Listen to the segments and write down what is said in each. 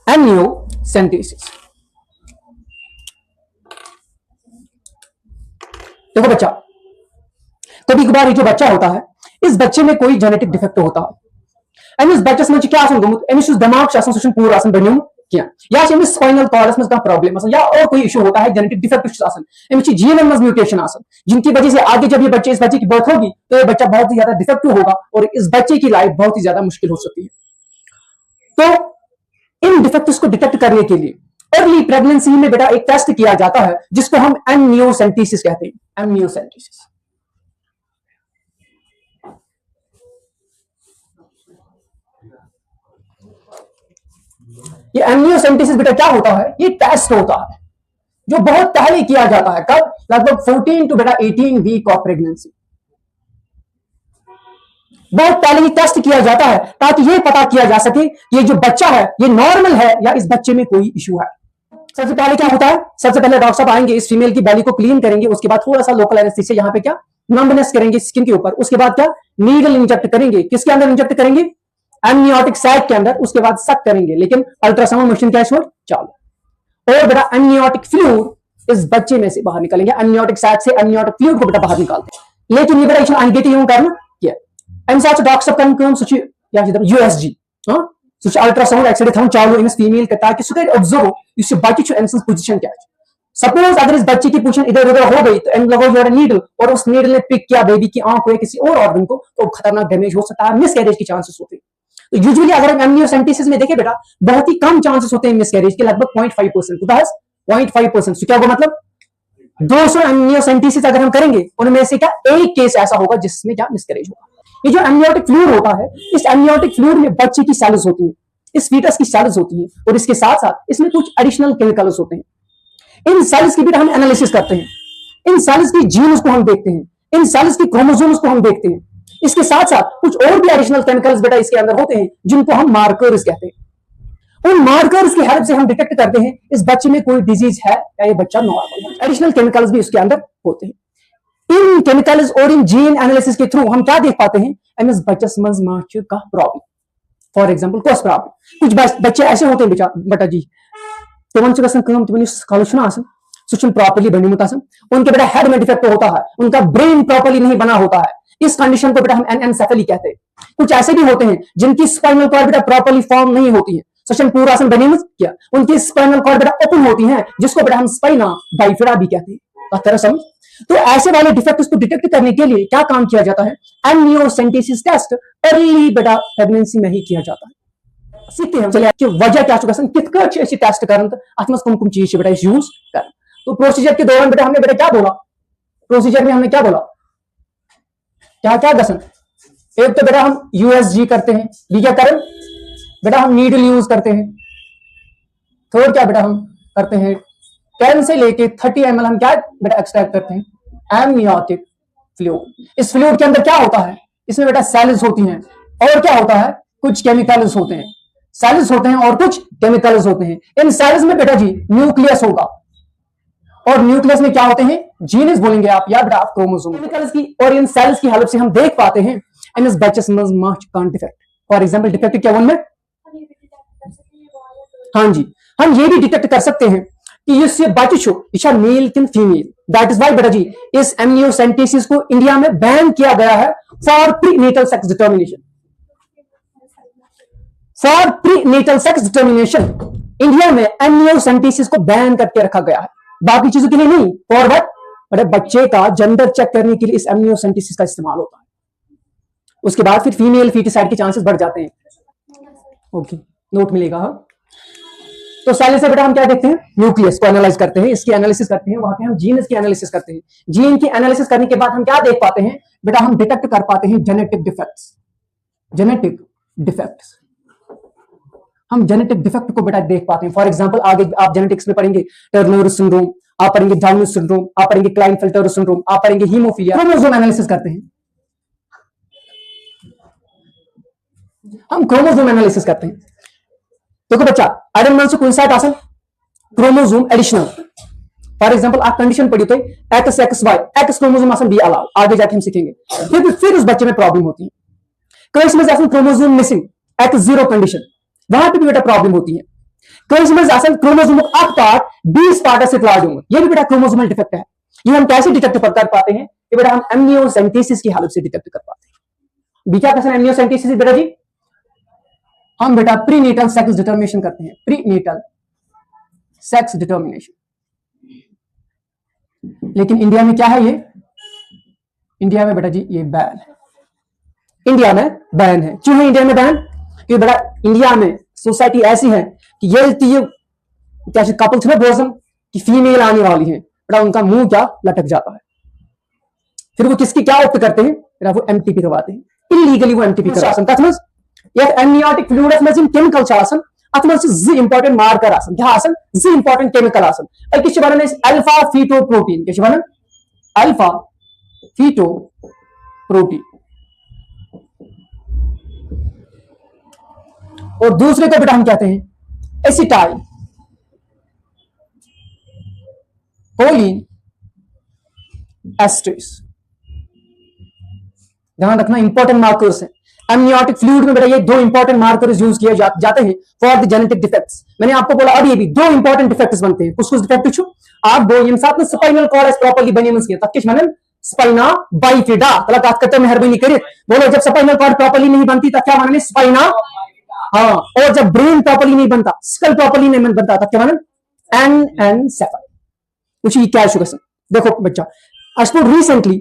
Amniocentesis. देखो बच्चा, कभी कभार ये जो बच्चा होता है, इस बच्चे में कोई जेनेटिक डिफेक्ट होता है। इस बच्चस में क्या गोमुत, अमिस दिमाग सह पूरा बन क्या स्पाइनल कॉर्डस में प्रॉब्लम या और कोई इशू होता है, जेनेटिक डिफेक्ट अमिस जीन में म्यूटेशन जिनकी वजह से आगे जब ये इस बच्चे की बर्थ होगी तो ये बच्चा बहुत ही ज्यादा डिफेक्टिव होगा और इस बच्चे की लाइफ बहुत ही ज्यादा मुश्किल हो सकती है। तो इन डिफेक्ट्स को डिटेक्ट करने के लिए अर्ली प्रेगनेंसी में बेटा एक टेस्ट किया जाता है जिसको हम एमनियोसेंटेसिस कहते हैं। एमनियोसेंटेसिस ये एमनियोसेंटेसिस बेटा क्या होता है, ये टेस्ट होता है जो बहुत पहले किया जाता है। कब? लगभग 14 टू बेटा 18 वीक ऑफ प्रेगनेंसी। बहुत पहले ही टेस्ट किया जाता है ताकि ये पता किया जा सके ये जो बच्चा है ये नॉर्मल है या इस बच्चे में कोई इशू है। सबसे पहले क्या होता है, सबसे पहले डॉक्टर साहब आएंगे, इस फीमेल की बेली को क्लीन करेंगे, उसके बाद थोड़ा सा लोकल एनेस्थीसिया यहाँ पे क्या नंबनेस करेंगे स्किन के ऊपर, उसके बाद क्या नीडल इंजेक्ट करेंगे। किसके अंदर इंजेक्ट करेंगे? एमनियोटिक सैक के अंदर, उसके बाद सक करेंगे, लेकिन अल्ट्रासाउंड मशीन क्या छोड़ चालू। और बेटा एमनियोटिक फ्लूइड इस बच्चे में से बाहर निकलेंगे, एमनियोटिक सैक से एमनियोटिक फ्लूइड को बेटा बाहर निकालते हैं। लेकिन ये बेटा अंगेटी करना क्या अम डॉक्टर साहब यूएसजी अल्ट्रासाउंड एक्सरे थवन चालू फीमेल ताकि सह कर ऑब्जर्व इस बच्चे अम पोजिशन क्या। सपोज अगर इस बच्चे की पोजिशन इधर उधर हो गई तो एम लगो जो नीडल और उस नीडल ने पिक किया बेबी की आंख को या किसी और ऑर्गन को तो खतरनाक डैमेज हो सकता है, मिसकैरेज के चांसेस होते हैं। तो यूजुअली अगर हम एमनियोसेंटेसिस में देखें बेटा बहुत ही कम चांसेस होते हैं मिसकैरेज के, लगभग 0.5%। 0.5%। क्या होगा मतलब 200 एमनियोसेंटेसिस अगर हम करेंगे उनमें से क्या एक केस ऐसा होगा जिसमें क्या मिसकैरेज होगा। ये जो एमनियोटिक फ्लूइड होता है, इस एमनियोटिक फ्लूइड में बच्चे की सेल्स होती है, इस फीटस की सेल्स होती है और इसके साथ साथ इसमें कुछ एडिशनल केमिकल्स होते हैं। इन सेल्स की भी हम एनालिसिस करते हैं, इन सेल्स की जीन्स को हम देखते हैं, इन सेल्स की क्रोमोसोम्स को हम देखते हैं। इसके साथ साथ कुछ और भी एडिशनल केमिकल्स बेटा इसके अंदर होते हैं जिनको हम मार्कर्स कहते हैं। उन मार्कर्स की हेल्प से हम डिटेक्ट करते हैं इस बच्चे में कोई डिजीज है या ये बच्चा नॉर्मल है। एडिशनल केमिकल्स भी इसके अंदर होते हैं। इन केमिकल्स और इन जीन एनालिसिस के थ्रू हम क्या देख पाते हैं, एमएस बच्चस मज माच का problem. For example cos problem, कुछ बच्चे ऐसे होते हैं बेटा जी तिमन सह प्रॉपर्ली बनिमुत, उनके बेटा हेड में डिफेक्ट होता है, उनका ब्रेन प्रॉपर्ली नहीं बना होता है। इस कंडीशन को बेटा हम एनएनसेफेली कहते हैं। कुछ ऐसे भी होते हैं जिनकी स्पाइनल कॉर्ड बेटा प्रॉपर्ली फॉर्म नहीं होती है, सचिन पूरा बनिमुत क्या उनकी स्पाइनल कॉर्ड बेटा ओपन होती है जिसको बेटा हम स्पाइना बाइफिडा भी कहते हैं। तरह समझ। तो ऐसे वाले डिफेक्ट्स को डिटेक्ट करने के लिए क्या काम किया जाता है, एमनियोसेंटेसिस टेस्ट अर्ली बेटा प्रेगनेंसी में ही किया जाता है। सीखते हैं चलिए कि वजह क्या कित टेस्ट कर अत मज कुम चीज बेटा यूज कर। तो प्रोसीजर के दौरान बेटा हमने बेटा क्या बोला, प्रोसीजर में हमने क्या बोला, क्या क्या गसन। एक तो बेटा हम यूएसजी करते हैं, भी क्या करें बेटा हम नीडल यूज करते हैं। थर्ड क्या बेटा हम करते हैं 10 से लेके 30 ml हम क्या बेटा एक्सट्रैक्ट करते हैं एमनियोटिक फ्लूइड। इस फ्लूइड के अंदर क्या होता है, इसमें बेटा सेल्स होती हैं और क्या होता है कुछ केमिकल्स होते हैं, सेल्स होते हैं और कुछ केमिकल्स होते हैं। इन सेल्स में बेटा जी न्यूक्लियस होगा और न्यूक्लियस में क्या होते हैं जीन्स बोलेंगे आप या बेटा आप क्रोमोसोम। केमिकल्स की और इन सेल्स की हेल्प से हम देख पाते हैं इस बच्चे में माच कान डिफेक्ट। फॉर एग्जांपल डिफेक्ट क्या वन में, हाँ जी हम ये भी डिटेक्ट कर सकते हैं कि इससे बच्चा मेल किन फीमेल। दैट इज वाई बेटा जी इस एमनियोसेंटेसिस को इंडिया में बैन किया गया है for prenatal sex determination. For prenatal sex determination India में एमनियोसेंटेसिस को बैन करके रखा गया है, बाकी चीजों के लिए नहीं। फॉर व्हाट बड़े बच्चे का जेंडर चेक करने के लिए इस एमनियोसेंटेसिस का इस्तेमाल होता है। उसके बाद फिर फीमेल फीटिसाइड के चांसेस बढ़ जाते हैं। ओके नोट मिलेगा। हाँ तो सेल से बेटा हम क्या देखते हैं न्यूक्लियस को एनालाइज करते हैं, इसकी एनालिसिस करते हैं, वहां पे हम जीन्स की एनालिसिस करते हैं। जीन की एनालिसिस करने के बाद हम क्या देख पाते हैं बेटा हम डिटेक्ट कर पाते हैं जेनेटिक डिफेक्ट्स। जेनेटिक डिफेक्ट्स हम जेनेटिक डिफेक्ट को बेटा देख पाते हैं। फॉर एग्जांपल आगे आप जेनेटिक्स में पढ़ेंगे टर्नर सिंड्रोम, आप पढ़ेंगे डाउन सिंड्रोम, आप पढ़ेंगे क्लाइनफेल्टर सिंड्रोम, आप पढ़ेंगे हीमोफीलिया। क्रोमोसोम एनालिसिस करते हैं, हम क्रोमोसोम एनालिसिस करते हैं। देखो बच्चा एडन से कोई साइट आसन क्रोमोसोम एडिशनल। फॉर एग्जांपल आप कंडीशन पढ़ी तो X X Y X chromosome आसन बी अलाउ, आगे जाके हम सीखेंगे। फिर उस बच्चे में प्रॉब्लम होती है। कई में क्रोमोसोम मिसिंग, X0 कंडीशन, वहां पे भी बेटा प्रॉब्लम होती है. कई समय असल क्रोमोसोम अक पार्ट 20 पार्ट से प्लाट होंगे, ये भी बेटा क्रोमोसोमल डिफेक्ट है. ये हम कैसे डिटेक्ट कर पाते हैं? ये बेटा हम एमनियोसेंटेसिस की हालत से डिटेक्ट कर पाते हैं. बी क्या कहते हैं एमनियोसेंटेसिस बेटा जी? हम बेटा प्रीनेटल सेक्स डिटर्मिनेशन करते हैं, प्रीनेटल सेक्स डिटर्मिनेशन. लेकिन इंडिया में क्या है ये? इंडिया में बेटा जी ये बैन है. इंडिया में बैन है. क्यों है इंडिया में बैन? क्योंकि बेटा इंडिया में सोसाइटी ऐसी है कि ये क्या कपल्स में बोसम कि फीमेल आने वाली है, बेटा उनका मुंह क्या लटक जाता है. फिर वो किसकी क्या ऑप्ट करते हैं? बेटा वो एमटीपी करवाते हैं, इलीगली वो एमटीपी करवाते. Amniotic fluid chemical important marker क्या important chemical alpha feto protein, alpha feto protein. और दूसरे को बेटा हम कहते हैं एसिटाइल कोलिन एस्ट्रेस. ध्यान रखना इंपॉर्टेंट मार्कर्स है. एमनियोटिक फ्लूइड में बेटा ये दो इंपॉर्टेंट मार्कर्स यूज किए जाते हैं फॉर द जेनेटिक डिफेक्ट्स. मैंने आपको बोला अभी भी दो इंपॉर्टेंट डिफेक्ट्स बनते हैं. कुछ डिफेक्ट छु आप दो ये साथ में स्पाइनल कॉर्ड प्रॉपर्ली बनी किया तब किस माने स्पाइना बाइफिडा. तला बात करते मेहरबानी करिए बोलो जब स्पाइनल कॉर्ड प्रॉपर्ली नहीं बनती तब क्या माने स्पाइना. हाँ, और जब ब्रेन प्रॉपर्ली नहीं बनता, स्कल प्रॉपर्ली नहीं बनता तब क्या माने एनएनसेफल. कुछ ये क्या है? देखो बच्चा आज रिसेंटली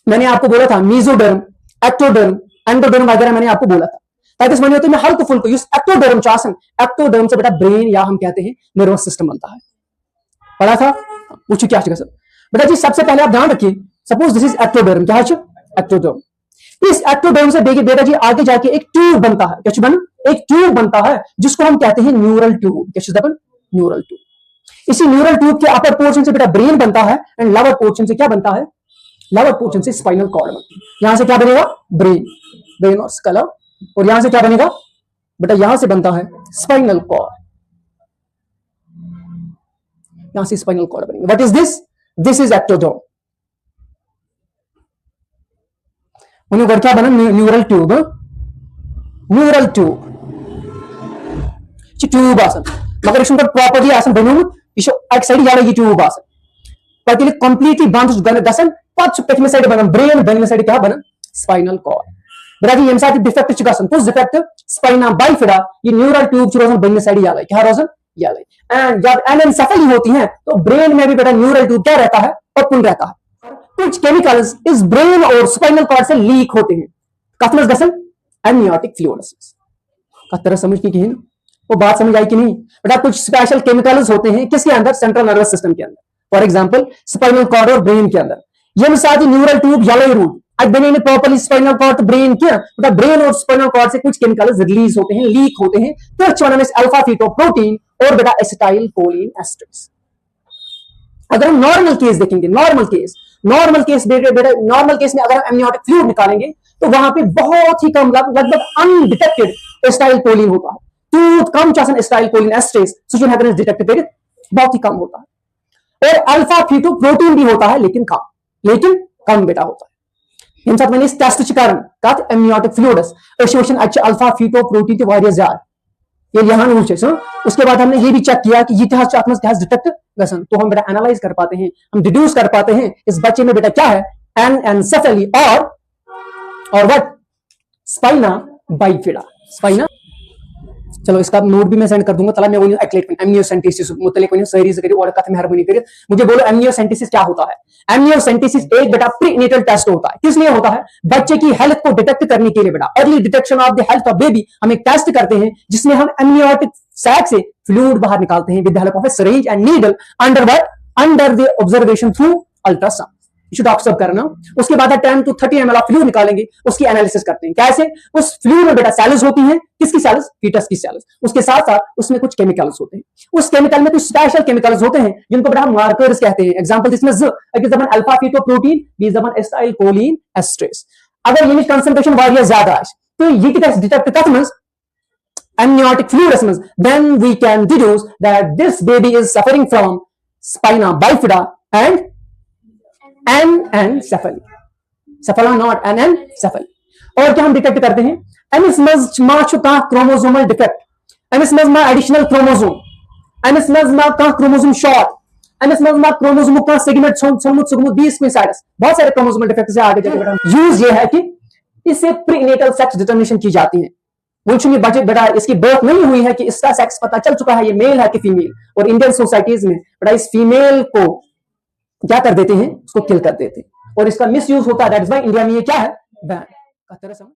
मैंने आपको बोला था मीजोडर्म, एक्टोडर्म, एंडोडर्म वगैरह मैंने आपको बोला था. ताकि समझ होते हैं हल्को फुल्को यूज एक्टोडर्म चासन. एक्टोडर्म से बेटा ब्रेन या हम कहते हैं नर्वस सिस्टम बनता है. पढ़ा था? पूछिए क्या सर बेटा जी. सबसे पहले आप ध्यान रखिए सपोज दिस इज एक्टोडर्म. क्या है एक्टोडर्म? इस एक्टोडर्म से देखिए बेटा जी आगे जाके एक ट्यूब बनता है. क्या बना? एक ट्यूब बनता है जिसको हम कहते हैं न्यूरल ट्यूब. क्या न्यूरल ट्यूब. इसी न्यूरल ट्यूब के अपर पोर्शन से बेटा ब्रेन बनता है एंड लोअर पोर्शन से क्या बनता है? लोअर पोर्शन से स्पाइनल कॉर्ड बनती है. यहां से क्या बनेगा? ब्रेन, ब्रेन और स्कल. और यहां से क्या बनेगा बेटा? यहां से बनता है स्पाइनल कॉर्ड. यहां से स्पाइनल कॉर्ड बनेगा. What is this? This is ectoderm. उन्हें क्या बना? Neural tube. Neural tube tube आसन मगर इस प्रॉपर्ली आसन बनू एक साइड ये ट्यूब आसन पर कंप्लीटली बंद गसन पे साइड बना ब्रेन बन साइड क्या बना? Spinal cord. बेटा ये साथ डिफेक्ट गसन कुछ डिफेक्ट स्पाइना बाइफिडा ये न्यूरल ट्यूब रोजन बन साइड या क्या रोजन या. एंड जब एनएनसेफली होती है तो ब्रेन में भी बेटा न्यूरल ट्यूब क्या रहता है? ओपन रहता है. कुछ केमिकल्स इस ब्रेन और स्पाइनल कॉर्ड से लीक होते हैं. कथमस गसन एमनियोटिक फ्लूइड्स का तरह समझनी की वो बात समझ आई कि नहीं? बेटा कुछ स्पेशल केमिकल्स होते हैं किसके अंदर? सेंट्रल नर्वस सिस्टम के अंदर. फॉर एग्जांपल स्पाइनल कॉर्ड और ब्रेन के अंदर. ये साथ ही न्यूरल ट्यूब येलो रूट आज बने प्रॉपर्ली स्पाइनल कॉर्ड ब्रेन क्या बेटा? ब्रेन और स्पाइनल कॉर्ड से कुछ केमिकल्स रिलीज होते हैं, लीक होते हैं. तो अल्फा फीटो प्रोटीन और बेटा एसिटाइल कोलिन एस्ट्रेस. अगर हम नॉर्मल केस देखेंगे, नॉर्मल केस बेटा नॉर्मल केस में अगर हम एमनियोटिक फ्लूइड निकालेंगे तो वहां पे बहुत ही कम लगभग अनडिटेक्टेड एसिटाइल कोलिन होता है. तो कम चासन एसिटाइल कोलिन एस्ट्रेस सुजन हैपनेस डिटेक्टेड बहुत ही कम होता है. और अल्फा फीटो प्रोटीन भी होता है लेकिन कम बेटा होता है. इन साथ मैंने इस टेस्ट कारण कत amniotic fluids association alpha feto protein के वारिया ज्यादा ये यहाँ रूल है. उसके बाद हमने ये भी चेक किया कि ये क्या डिटेक्ट गसन तो हम बेटा एनालाइज कर पाते हैं, हम डिड्यूस कर पाते हैं इस बच्चे में बेटा क्या है? एनएनसेफली और व्हाट? Spina bifida. स्पाइना. चलो इसका नोट भी मैं सेंड कर दूंगा. तला मैं वो एमनियोसेंटेसिस मुतल्लिक सही से करिए और कथ मेहरबानी करिए मुझे बोलो एमनियोसेंटेसिस क्या होता है? एमनियोसेंटेसिस एक बेटा प्रीनेटल टेस्ट होता है. किस लिए होता है? बच्चे की हेल्थ को डिटेक्ट करने के लिए बेटा. Early detection of the health of baby हम एक टेस्ट करते हैं जिसमें हम एमनियोटिक सैक से फ्लूइड बाहर निकालते हैं with the help of A syringe and needle under the observation through ultrasound. Should observe करना. उसके बाद 10 to 30 ml फ्लूइड निकालेंगे, उसकी एनालिसिस करते हैं. कैसे? उस फ्लूइड में बेटा सेल्स होती हैं. किसकी सेल्स? फीटस की सेल्स. उसके साथ साथ उसमें कुछ केमिकल्स होते हैं. उस केमिकल में कुछ स्पेशल केमिकल्स होते हैं जिनको बेटा मार्कर्स कहते हैं. एग्जांपल इसमें alpha feto protein, B acetyl choline esterase. अगर यूनिट कंसंट्रेशन वारिया ज्यादा है तो ये डिटेक्ट करते amniotic fluorescence, then we can deduce that this baby is suffering from spina bifida and anencephaly. Cephala, not anencephaly. और क्या हम डिटेक्ट करते हैं? एमिस मजमा का क्रोमोसोमल डिफेक्ट, एमिस मजमा एडिशनल क्रोमोसोम, एमिस मजमा का क्रोमोसोम शॉर्ट, एमिस मजमा क्रोमोसोम का सेगमेंट समुत सुगमुत 20 में साइडस, बहुत सारे क्रोमोसोमल डिफेक्ट से आगे जाकर यूज ये है कि इससे प्रीनेटल सेक्स डिटर्मिनेशन की जाती है। मुंशी बचे बेटा इसकी बर्थ नहीं हुई है कि इसका सेक्स पता चल चुका है, ये मेल है कि फीमेल, और इंडियन सोसाइटीज में बेटा इस फीमेल को क्या कर देते हैं, उसको किल कर देते हैं, और इसका मिस यूज होता है। दैट इज व्हाई इंडिया में ये क्या है, बैन का तरह समझ।